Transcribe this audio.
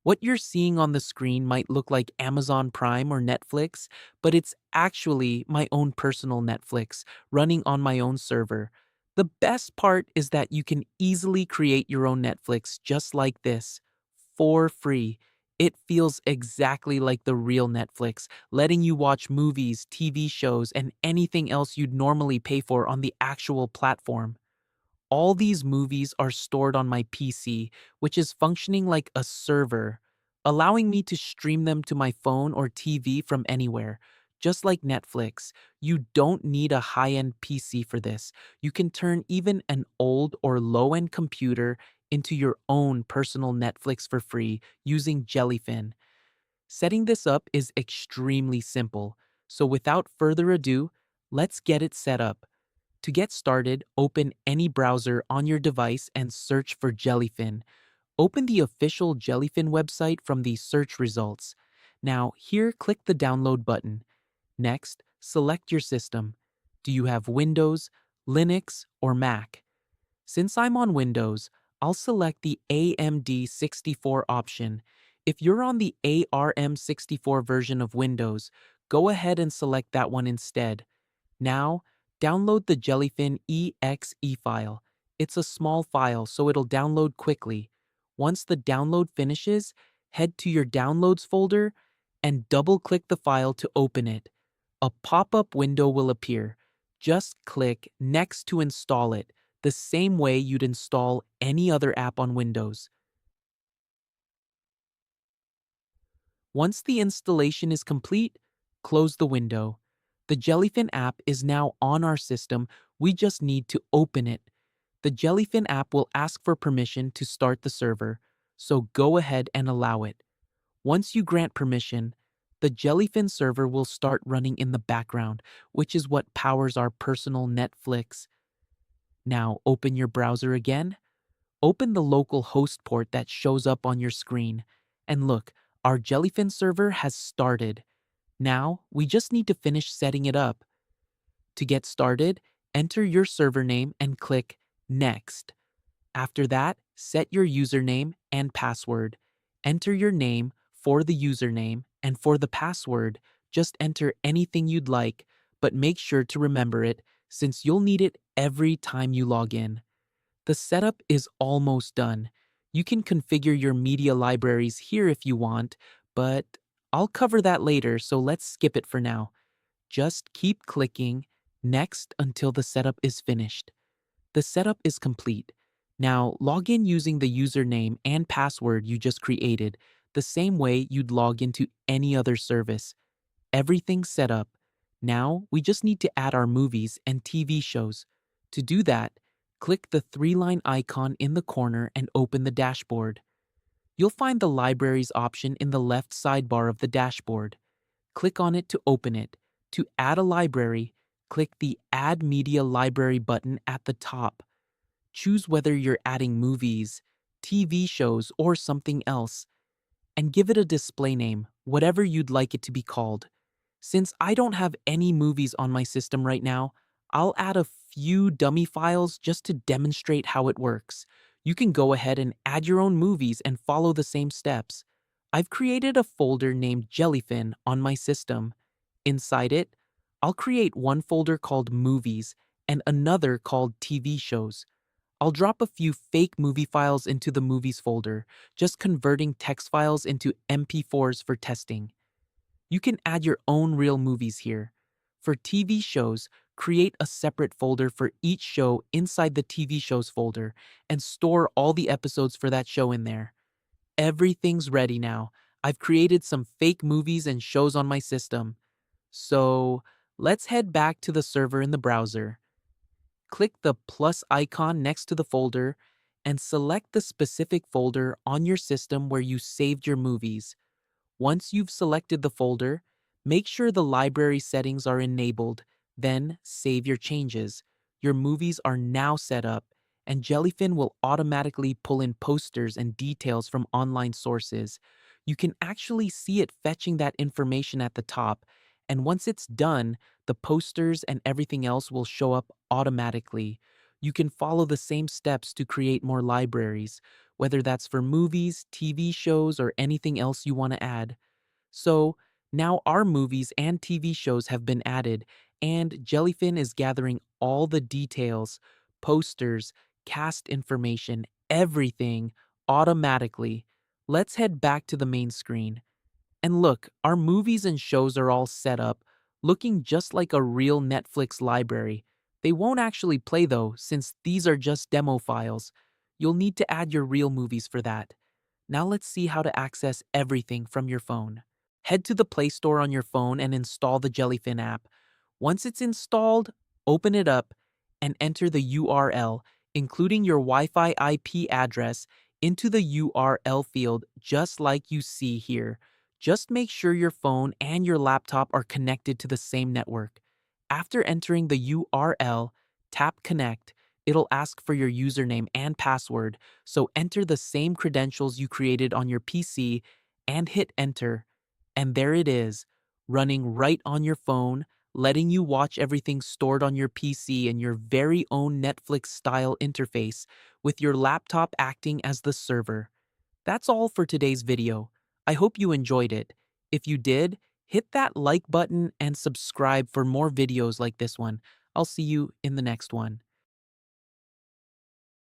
What you're seeing on the screen might look like Amazon Prime or Netflix, but it's actually my own personal Netflix running on my own server. The best part is that you can easily create your own Netflix just like this, for free. It feels exactly like the real Netflix, letting you watch movies, TV shows, and anything else you'd normally pay for on the actual platform. All these movies are stored on my PC, which is functioning like a server, allowing me to stream them to my phone or TV from anywhere. Just like Netflix, you don't need a high end PC for this. You can turn even an old or low end computer into your own personal Netflix for free using Jellyfin. Setting this up is extremely simple, so without further ado, let's get it set up. To get started, open any browser on your device and search for Jellyfin. Open the official Jellyfin website from the search results. Now, here, click the download button. Next, select your system. Do you have Windows, Linux, or Mac? Since I'm on Windows, I'll select the AMD 64 option. If you're on the ARM64 version of Windows, go ahead and select that one instead. Now, download the Jellyfin exe file. It's a small file, so it'll download quickly. Once the download finishes, head to your Downloads folder and double-click the file to open it. A pop-up window will appear. Just click Next to install it, the same way you'd install any other app on Windows. Once the installation is complete, close the window. The Jellyfin app is now on our system, we just need to open it. The Jellyfin app will ask for permission to start the server, so go ahead and allow it. Once you grant permission, the Jellyfin server will start running in the background, which is what powers our personal Netflix. Now open your browser again. Open the local host port that shows up on your screen. And look, our Jellyfin server has started. Now, we just need to finish setting it up. To get started, enter your server name and click Next. After that, set your username and password. Enter your name for the username, and for the password, just enter anything you'd like, but make sure to remember it since you'll need it every time you log in. The setup is almost done. You can configure your media libraries here if you want, but I'll cover that later, so let's skip it for now. Just keep clicking Next until the setup is finished. The setup is complete. Now log in using the username and password you just created, the same way you'd log into any other service. Everything's set up. Now we just need to add our movies and TV shows. To do that, click the three-line icon in the corner and open the dashboard. You'll find the Libraries option in the left sidebar of the dashboard. Click on it to open it. To add a library, click the Add Media Library button at the top. Choose whether you're adding movies, TV shows, or something else, and give it a display name, whatever you'd like it to be called. Since I don't have any movies on my system right now, I'll add a few dummy files just to demonstrate how it works. You can go ahead and add your own movies and follow the same steps. I've created a folder named Jellyfin on my system. Inside it, I'll create one folder called Movies and another called TV Shows. I'll drop a few fake movie files into the Movies folder, just converting text files into MP4s for testing. You can add your own real movies here. For TV shows, create a separate folder for each show inside the TV shows folder and store all the episodes for that show in there. Everything's ready now. I've created some fake movies and shows on my system. So let's head back to the server in the browser. Click the plus icon next to the folder and select the specific folder on your system where you saved your movies. Once you've selected the folder, make sure the library settings are enabled, then save your changes. Your movies are now set up, and Jellyfin will automatically pull in posters and details from online sources. You can actually see it fetching that information at the top, and once it's done, the posters and everything else will show up automatically. You can follow the same steps to create more libraries, whether that's for movies, TV shows, or anything else you want to add. So now our movies and TV shows have been added, and Jellyfin is gathering all the details, posters, cast information, everything automatically. Let's head back to the main screen. And look, our movies and shows are all set up, looking just like a real Netflix library. They won't actually play though, since these are just demo files. You'll need to add your real movies for that. Now let's see how to access everything from your phone. Head to the Play Store on your phone and install the Jellyfin app. Once it's installed, open it up and enter the URL, including your Wi-Fi IP address, into the URL field just like you see here. Just make sure your phone and your laptop are connected to the same network. After entering the URL, tap Connect. It'll ask for your username and password, so enter the same credentials you created on your PC and hit Enter. And there it is, running right on your phone, letting you watch everything stored on your PC in your very own Netflix-style interface, with your laptop acting as the server. That's all for today's video. I hope you enjoyed it. If you did, hit that like button and subscribe for more videos like this one. I'll see you in the next one.